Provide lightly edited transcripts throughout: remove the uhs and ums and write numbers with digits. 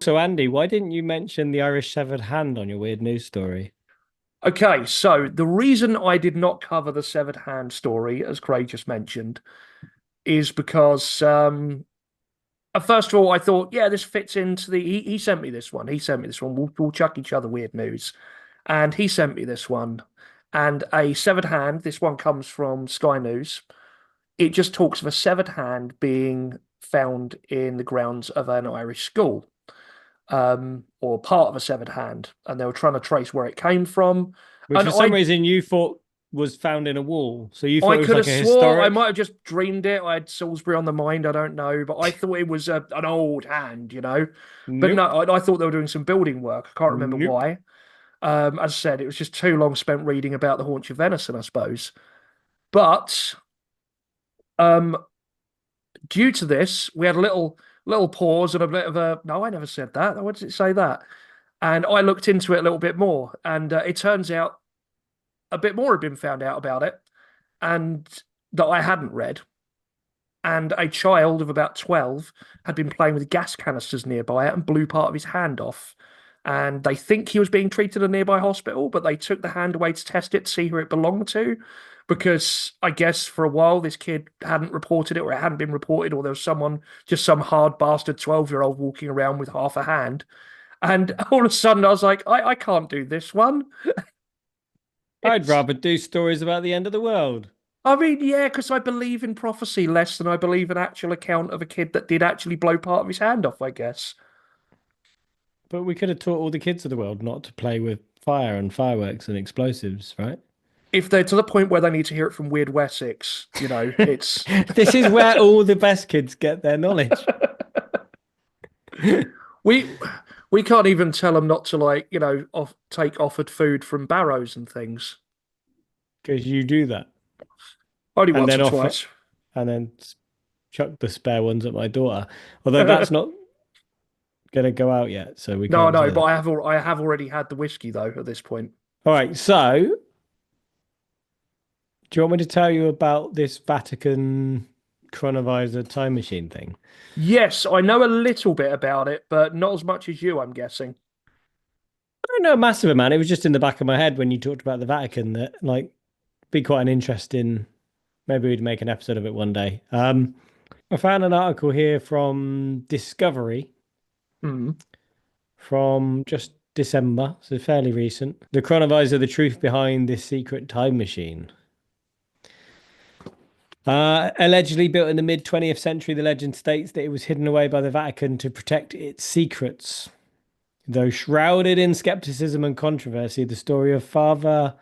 So, Andy, why didn't you mention the Irish severed hand on your weird news story? Okay, so the reason I did not cover the severed hand story, as Craig just mentioned, is because first of all, I thought, yeah, this fits into the. He sent me this one. He sent me this one. We'll chuck each other weird news, and he sent me this one, and a severed hand. This one comes from Sky News. It just talks of a severed hand being found in the grounds of an Irish school, or part of a severed hand, and they were trying to trace where it came from. Which And for some reason you thought was found in a wall. So you thought I it was could have like a swore I historic? might have just dreamed it. I had Salisbury on the mind. I don't know, but I thought it was an old hand, you know. But no, Nope. I thought they were doing some building work. I can't remember Nope. why. As I said, it was just too long spent reading about the haunch of venison, I suppose. But um, due to this, we had a little pause and a bit of a no. I never said that. Why did it say that? And I looked into it a little bit more, and it turns out a bit more had been found out about it, and that I hadn't read. And a child of about 12 had been playing with gas canisters nearby it and blew part of his hand off. And they think he was being treated at a nearby hospital, but they took the hand away to test it to see who it belonged to. Because I guess for a while this kid hadn't reported it, or it hadn't been reported, or there was someone, just some hard bastard 12-year-old walking around with half a hand. And all of a sudden I was like, I can't do this one. I'd It's rather do stories about the end of the world. I mean, yeah, because I believe in prophecy less than I believe an actual account of a kid that did actually blow part of his hand off, I guess. But we could have taught all the kids of the world not to play with fire and fireworks and explosives, right? If they're to the point where they need to hear it from Wyrd Wessex, it's This is where all the best kids get their knowledge. we we can't even tell them not to take offered food from barrows and things. Because you do that. Only And once then or offer twice. and then chuck the spare ones at my daughter. Although that's not going to go out yet, so we No, can't no, say but that. I have already had the whiskey though at this point. All right, so do you want me to tell you about this Vatican Chronovisor time machine thing? Yes, I know a little bit about it, but not as much as you, I'm guessing. I don't know a massive amount. It was just in the back of my head when you talked about the Vatican that like be quite an interesting. Maybe we'd make an episode of it one day. I found an article here from Discovery Hmm. from just December, so fairly recent. The Chronovisor, the truth behind this secret time machine. Allegedly built in the mid 20th century, the legend states that it was hidden away by the Vatican to protect its secrets. Though shrouded in skepticism and controversy, the story of Father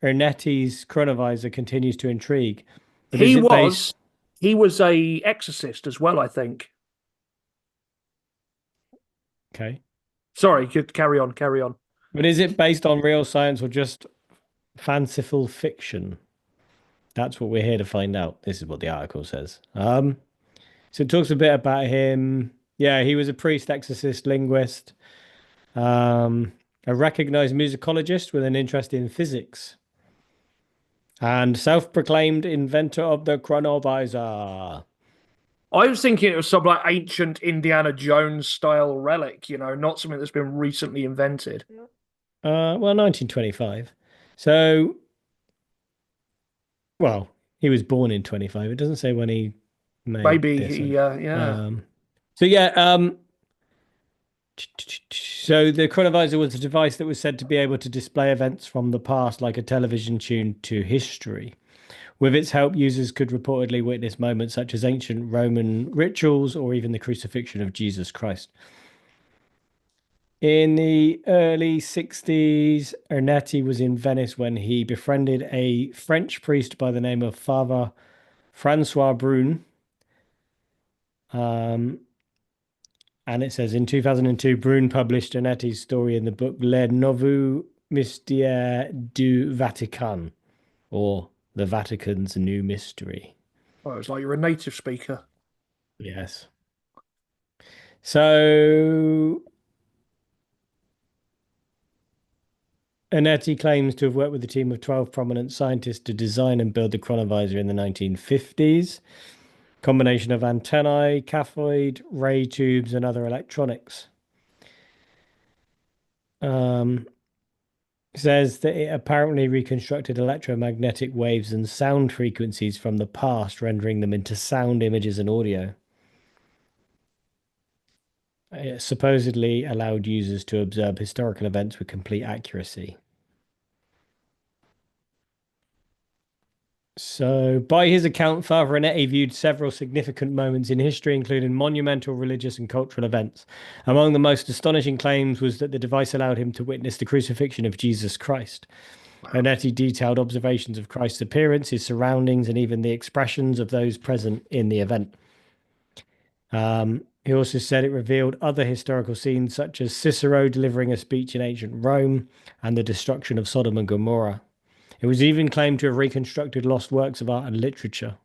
Ernetti's chronovisor continues to intrigue. But He is it based? was he was a exorcist as well, I think. Okay. Sorry, could carry on, carry on. But is it based on real science or just fanciful fiction? That's what we're here to find out. This is what the article says. So it talks a bit about him. Yeah, he was a priest, exorcist, linguist, um, a recognized musicologist with an interest in physics, and self-proclaimed inventor of the chronovisor. I was thinking it was some like ancient Indiana Jones style relic, not something that's been recently invented. Well, 1925. So, well, he was born in 25. It doesn't say when he made Maybe this. yeah. Um, so yeah, so the chronovisor was a device that was said to be able to display events from the past like a television tuned to history. With its help, users could reportedly witness moments such as ancient Roman rituals or even the crucifixion of Jesus Christ. In the early 60s, Ernetti was in Venice when he befriended a French priest by the name of Father Francois Brune. Um, and it says in 2002, Brune published Ernetti's story in the book Les Nouveaux Mystères du Vatican, or The Vatican's New Mystery. Oh, it's like you're a native speaker. Yes. So Ernetti claims to have worked with a team of 12 prominent scientists to design and build the chronovisor in the 1950s. Combination of antennae, cathode, ray tubes, and other electronics. Um, says that it apparently reconstructed electromagnetic waves and sound frequencies from the past, rendering them into sound, images, and audio. It supposedly allowed users to observe historical events with complete accuracy. So, by his account, Father Renetti viewed several significant moments in history, including monumental religious and cultural events. Among the most astonishing claims was that the device allowed him to witness the crucifixion of Jesus Christ. Wow. Renetti detailed observations of Christ's appearance, his surroundings, and even the expressions of those present in the event. He also said it revealed other historical scenes, such as Cicero delivering a speech in ancient Rome and the destruction of Sodom and Gomorrah. It was even claimed to have reconstructed lost works of art and literature.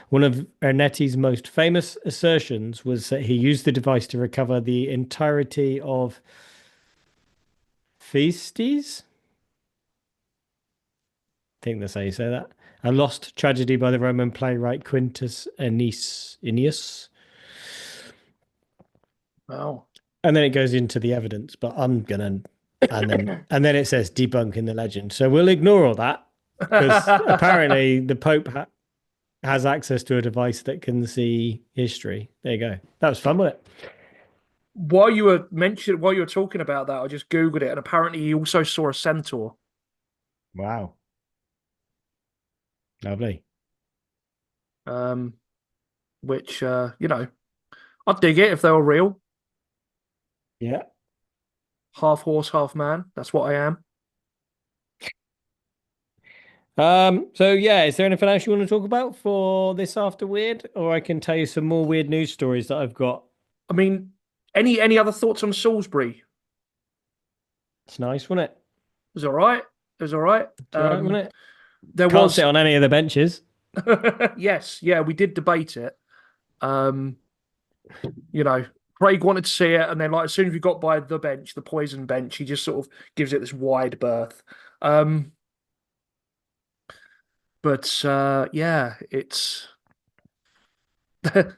One of Ernetti's most famous assertions was that he used the device to recover the entirety of Thyestes. I think that's how you say that. A lost tragedy by the Roman playwright Quintus Ennius. Wow. And then it goes into the evidence, but I'm gonna and then it says debunking the legend. So we'll ignore all that because apparently the Pope has access to a device that can see history. There you go. That was fun, wasn't it? While you were talking about that, I just Googled it, and apparently he also saw a centaur. Wow. Lovely. Um, which I'd dig it if they were real. Yeah. Half horse, half man. That's what I am. So yeah, is there anything else you want to talk about for this after weird? Or I can tell you some more weird news stories that I've got. I mean, any other thoughts on Salisbury? It's nice, wasn't it? It was all right. It was all right. It's all right, wasn't it? There Can't was sit on any of the benches. yes, yeah, we did debate it. Um, Craig wanted to see it, and then like as soon as we got by the bench, the poison bench, he just sort of gives it this wide berth. Um, but yeah, it's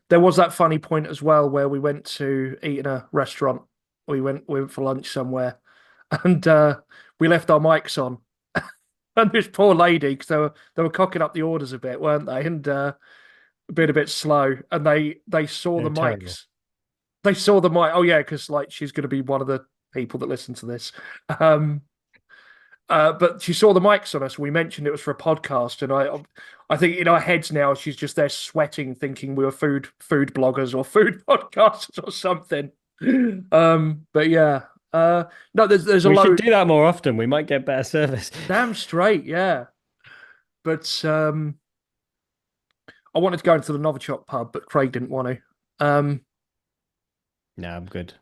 there was that funny point as well where we went to eat in a restaurant. We went for lunch somewhere, and we left our mics on. And this poor lady, because they were cocking up the orders a bit, weren't they? And being a bit slow, and they saw the They're terrible. mics. They saw the mic. Oh yeah, because like she's going to be one of the people that listen to this. Um, but she saw the mics on us. We mentioned it was for a podcast, and I think in our heads now she's just there sweating, thinking we were food bloggers or food podcasters or something. But yeah, no, there's a We should load. do that more often. We might get better service. Damn straight, yeah. But I wanted to go into the Novichok pub, but Craig didn't want to. No, I'm good.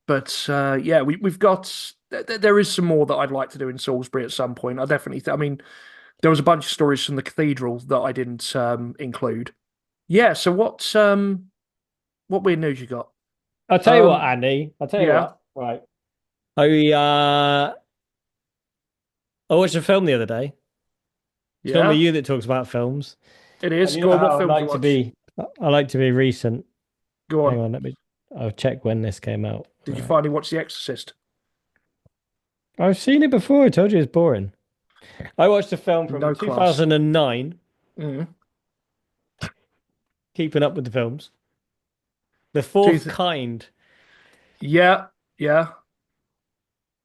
But yeah, we've got there is some more that I'd like to do in Salisbury at some point. I definitely, I mean, there was a bunch of stories from the cathedral that I didn't include. Yeah. So what weird news you got? I'll tell you what, Um, Andy. I'll tell you yeah, what. Right. I watched a film the other day. It's normally yeah, you that talks about films. it And is. you know Go on. What how I film do you like to watch? be I like to be recent. Go Hang on. on, I'll check when this came out. Did you Right. finally watch The Exorcist? I've seen it before. I told you it's boring. I watched a film from No class. 2009, Mm. keeping up with the films. The Do you Fourth Kind. Yeah, yeah.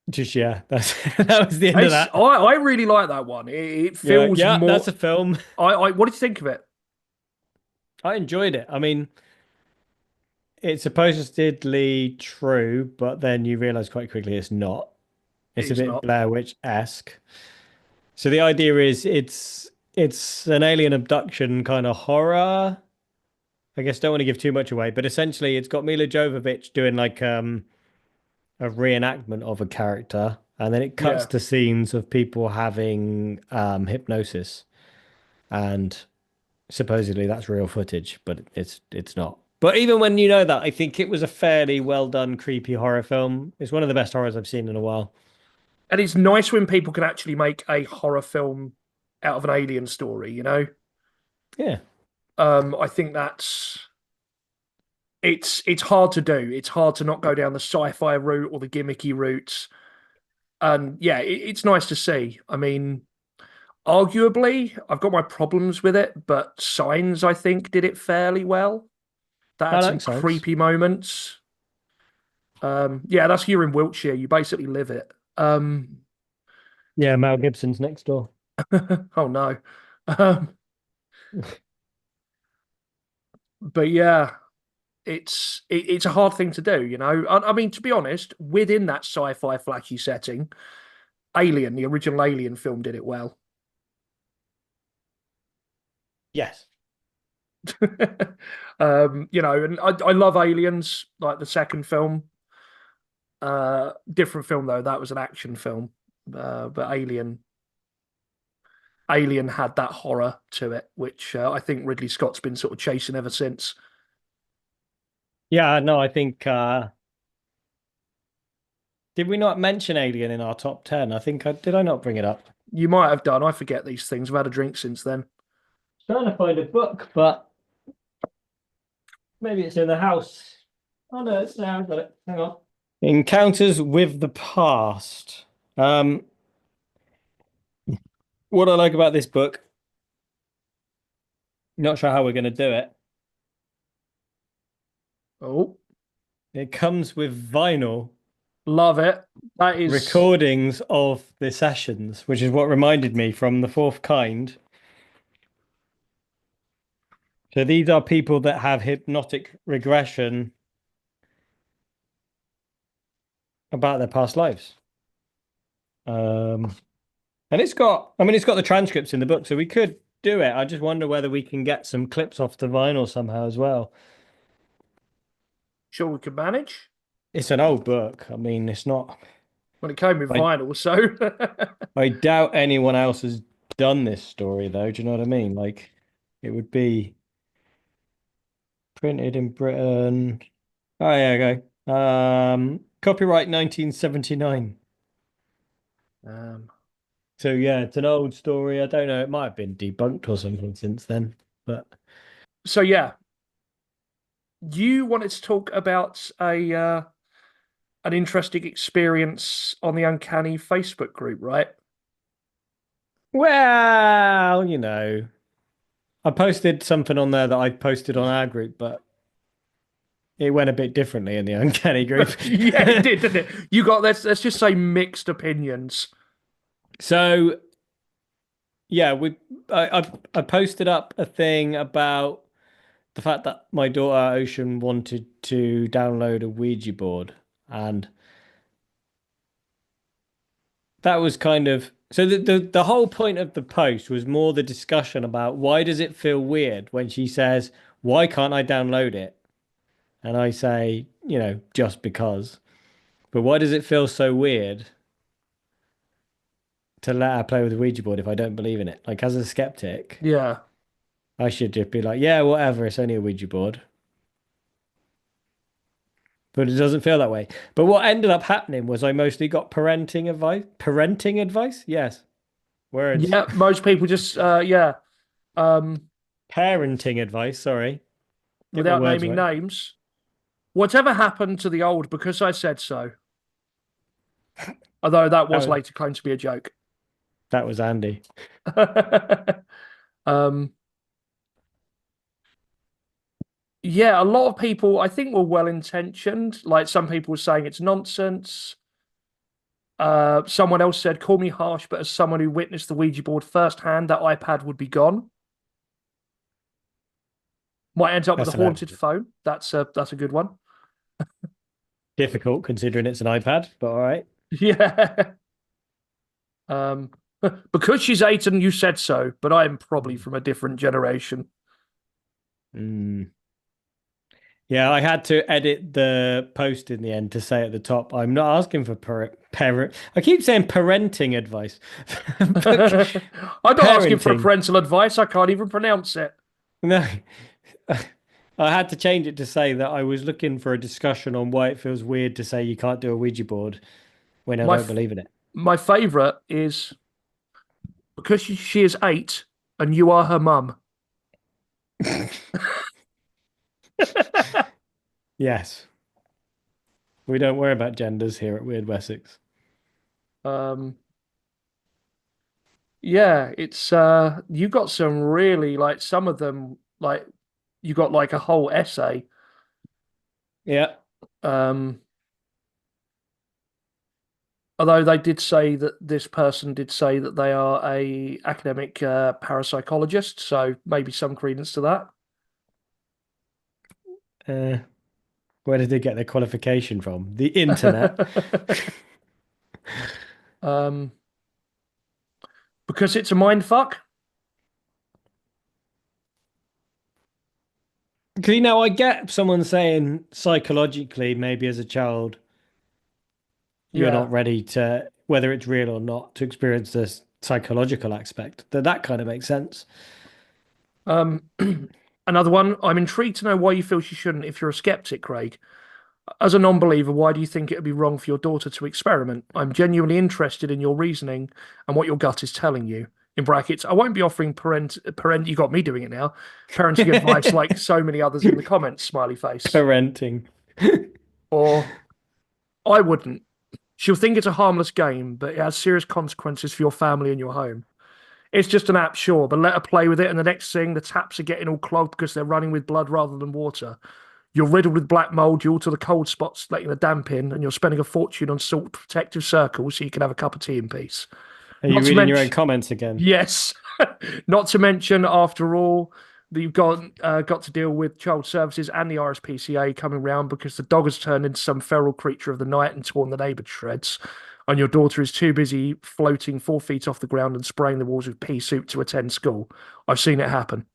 Just yeah, that's that was the end of It's that. I really like that one. It Yeah, feels yeah, that's more. a film. I what did you think of it? I enjoyed it. I mean, it's supposedly true, but then you realize quite quickly it's not. It It's a is bit not. Blair Witch-esque. So the idea is it's an alien abduction kind of horror. I guess don't want to give too much away, but essentially it's got Mila Jovovich doing like a reenactment of a character, and then it cuts Yeah. to scenes of people having hypnosis, and supposedly that's real footage, but it's not. But even when you know that, I think it was a fairly well done, creepy horror film. It's one of the best horrors I've seen in a while. And it's nice when people can actually make a horror film out of an alien story, you know? Yeah. I think it's hard to do. It's hard to not go down the sci-fi route or the gimmicky routes. And yeah, it's nice to see. I mean, arguably, I've got my problems with it, but Signs, I think, did it fairly well. That I had some like science. creepy moments. Yeah, that's you're in Wiltshire. You basically live it. Yeah, Mel Gibson's next door. Oh no. Um, but yeah, it's a hard thing to do, you know. I mean, to be honest, within that sci-fi flashy setting, Alien, the original Alien film, did it well. Yes. You know, and I love Aliens, like the second film. Different film though, that was an action film. But Alien had that horror to it, which I think Ridley Scott's been sort of chasing ever since. Yeah, no, I think did we not mention Alien in our top 10? I think I did I not bring it up? You might have done. I forget these things. I've had a drink since then. Trying to find a book, but maybe it's in the house. Oh no, it's there. I've got it. Hang on. Encounters with the Past. Um, what I like about this book, not sure how we're going to do it. Oh, It comes with vinyl love it. That is, recordings of the sessions, which is what reminded me from The Fourth Kind. So these are people that have hypnotic regression about their past lives. Um, and I mean, it's got the transcripts in the book, so we could do it. I just wonder whether we can get some clips off the vinyl somehow as well. sure we could manage. It's an old book. I mean, it's not. When it came with I vinyl, so I doubt anyone else has done this story though. Do you know what I mean? Like, it would be printed in Britain. Oh yeah, okay. Copyright 1979. um, So yeah, it's an old story. I don't know. It might have been debunked or something since then, but so yeah, you wanted to talk about a an interesting experience on the Uncanny Facebook group, right? well, I posted something on there that I posted on our group, but it went a bit differently in the Uncanny group. Yeah, it did, didn't it? You got let's just say mixed opinions. So yeah, I posted up a thing about the fact that my daughter Ocean wanted to download a Ouija board, and that was kind of so the whole point of the post was more the discussion about why does it feel weird when she says, "Why can't I download it?" And I say, just because. But why does it feel so weird to let her play with the Ouija board if I don't believe in it? Like, as a skeptic, Yeah. I should just be like, yeah, whatever, it's only a Ouija board. But it doesn't feel that way. But what ended up happening was I mostly got parenting advice. Parenting advice? Yes. Words. Yeah, most people just yeah. Um, Parenting advice, sorry. Get my without words naming right. names. Whatever happened to the old because I said so? Although that That was was later claimed to be a joke. that was Andy. um, yeah, a lot of people I think were well intentioned. Like some people were saying it's nonsense. Someone else said, "Call me harsh, but as someone who witnessed the Ouija board firsthand, that iPad would be gone. Might end up with a That's a bit haunted phone. That's a good one." difficult considering it's an iPad, but all right. Yeah. Um, because she's eight and you said so, but I am probably from a different generation. Mm. Yeah, I had to edit the post in the end to say at the top, I'm not asking for parent. I keep saying parenting advice. I'm not asking for a Parenting. parental advice. I can't even pronounce it. No. I had to change it to say that I was looking for a discussion on why it feels weird to say you can't do a Ouija board when I My don't believe in it. my favorite is because she is eight and you are her mum. Yes. We don't worry about genders here at Wyrd Wessex. Um, yeah, it's you got some really like some of them like you got like a whole essay. Yeah. Um, although they did say that this person did say that they are a academic parapsychologist, so maybe some credence to that. Uh, where did they get their qualification from? The internet. um, because it's a mind fuck. Because you know, I get someone saying psychologically, maybe as a child, you're Yeah. not ready to, whether it's real or not, to experience this psychological aspect. That kind of makes sense. Um, another one. I'm intrigued to know why you feel she shouldn't if you're a skeptic, Craig. As a non-believer, why do you think it would be wrong for your daughter to experiment? I'm genuinely interested in your reasoning and what your gut is telling you. In brackets, I won't be offering you got me doing it now, parenting advice like so many others in the comments, smiley face. Parenting. Or I wouldn't. She'll think it's a harmless game, but it has serious consequences for your family and your home. It's just an app, sure, but let her play with it, and the next thing, the taps are getting all clogged because they're running with blood rather than water. You're riddled with black mold due to the cold spots letting the damp in, and you're spending a fortune on salt protective circles so you can have a cup of tea in peace. Are you Not to reading your own mention, comments again? yes, not to mention, after all, that you've got to deal with child services and the RSPCA coming round because the dog has turned into some feral creature of the night and torn the neighbour to shreds. And your daughter is too busy floating 4 feet off the ground and spraying the walls with pea soup to attend school. I've seen it happen.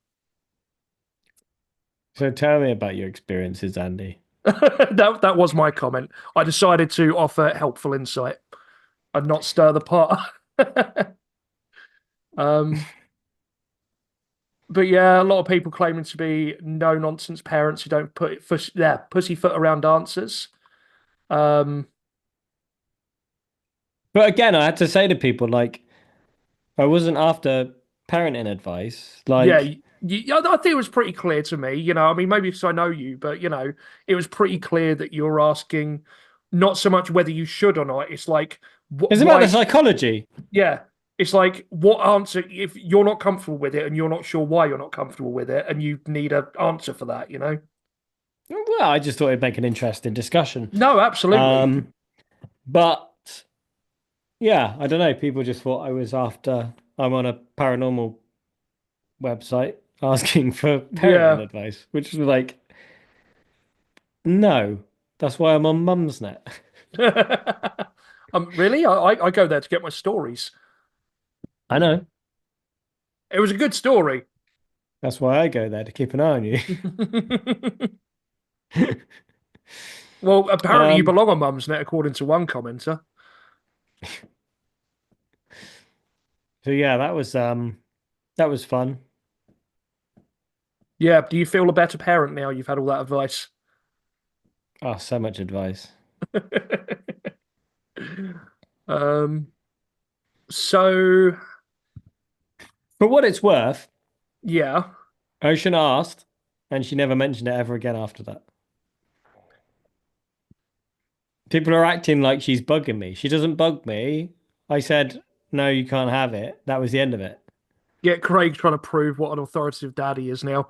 So tell me about your experiences, Andy. That was my comment. I decided to offer helpful insight and not stir the pot. um, but yeah, a lot of people claiming to be no nonsense parents who don't pussyfoot around answers. Um, But again, I had to say to people, like, I wasn't after parenting advice. yeah, Like, I think it was pretty clear to me. I mean, maybe because I know you, but it was pretty clear that you're asking not so much whether you should or not. It's like it's about the why. psychology. Yeah, it's like what answer if you're not comfortable with it and you're not sure why you're not comfortable with it, and you need an answer for that. Well, I just thought it'd make an interesting discussion. No, absolutely. Um, but yeah, I don't know. People just thought I was after, I'm on a paranormal website asking for parenting Yeah. advice, which was like, no, that's why I'm on Mumsnet. Really? I go there to get my stories. I know. It was a good story. That's why I go there to keep an eye on you. Well, apparently you Um, belong on Mumsnet, according to one commenter. so yeah, that was fun. Yeah. Do you feel a better parent now you've had all that advice? Oh, so much advice. Um. So For what it's worth, yeah. Ocean asked, and she never mentioned it ever again after that. People are acting like she's bugging me. She doesn't bug me. I said, no, you can't have it. That was the end of it. Get Craig trying to prove what an authoritative dad he is now.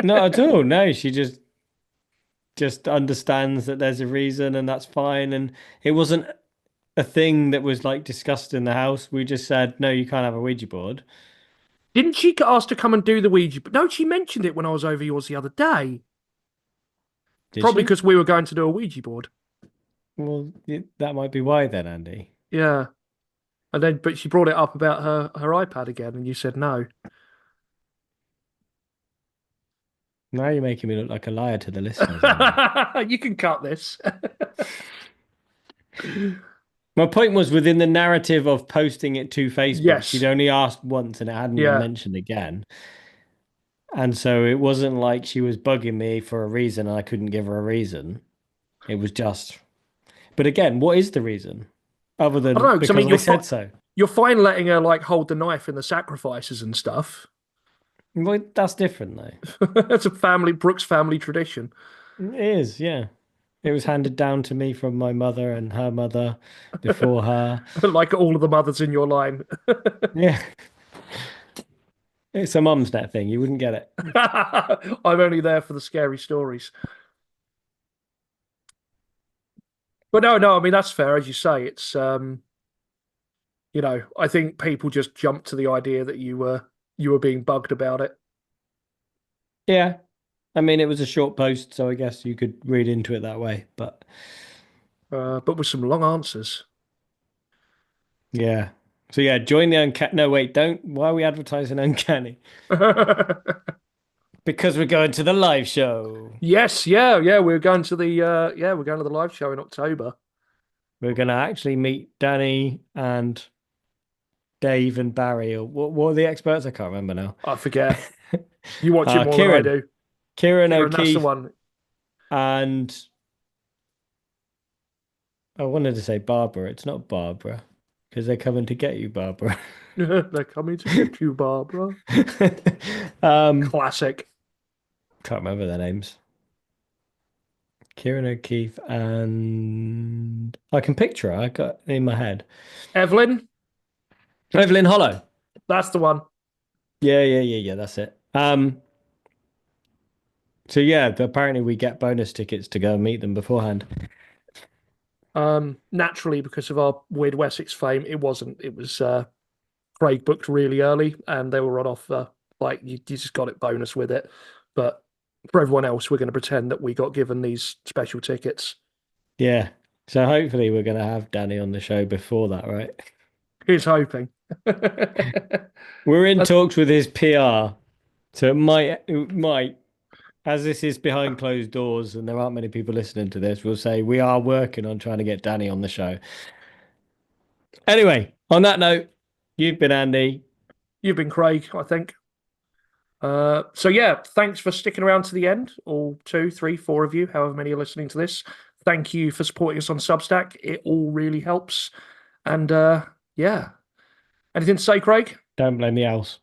Not at all. No, she just understands that there's a reason and that's fine. And it wasn't a thing that was like discussed in the house. We just said, no, you can't have a Ouija board. Didn't she get asked to come and do the Ouija? But no, she mentioned it when I was over yours the other day. Did Probably she? because we were going to do a Ouija board. Well, that might be why then, Andy. Yeah. But she brought it up about her iPad again, and you said no. Now you're making me look like a liar to the listeners, Andy. You can cut this. My point was within the narrative of posting it to Facebook, she'd Yes. only asked once and it hadn't been Yeah. mentioned again. And so it wasn't like she was bugging me for a reason and I couldn't give her a reason. It was just, but again, what is the reason? Other I don't than know, because I because mean, I said so. you're fine letting her like hold the knife in the sacrifices and stuff. Well, that's different though. That's a Brooks family tradition. It is, yeah. It was handed down to me from my mother and her mother before her. Like all of the mothers in your line. Yeah, it's a mum's net thing. You wouldn't get it. I'm only there for the scary stories. But no, I mean that's fair, as you say. It's I think people just jumped to the idea that you were being bugged about it. Yeah. I mean, it was a short post, so I guess you could read into it that way. But But with some long answers. yeah. So yeah, join the uncanny. No, wait, don't. Why are we advertising uncanny? Because we're going to the live show. Yes, yeah, we're going to the live show in October. We're going to actually meet Danny and Dave and Barry, or what are the experts? I can't remember now. I forget. You watch it more than I Kieran, do. Kieran Kieran, that's the O'Keefe, one. and I wanted to say Barbara. It's not Barbara because they're coming to get you, Barbara. They're coming to get you, Barbara. um, Classic. can't remember their names. Kieran O'Keefe, and I can picture her. I got it in my head. Evelyn, Evelyn Hollow. that's the one. Yeah. That's it. So yeah, apparently we get bonus tickets to go and meet them beforehand. Naturally, because of our Wyrd Wessex fame, it wasn't. It was Craig booked really early, and they were on offer. Like you just got it bonus with it. But for everyone else, we're going to pretend that we got given these special tickets. Yeah. So hopefully we're gonna have Danny on the show before that, right? Here's hoping. We're in That's talks with his PR, so it might, as this is behind closed doors and there aren't many people listening to this, we'll say we are working on trying to get Danny on the show. Anyway, on that note, you've been Andy. You've been Craig, I think. So yeah, thanks for sticking around to the end. All two, three, four of you, however many are listening to this. Thank you for supporting us on Substack. It all really helps. And yeah, anything to say, Craig? Don't blame the owls.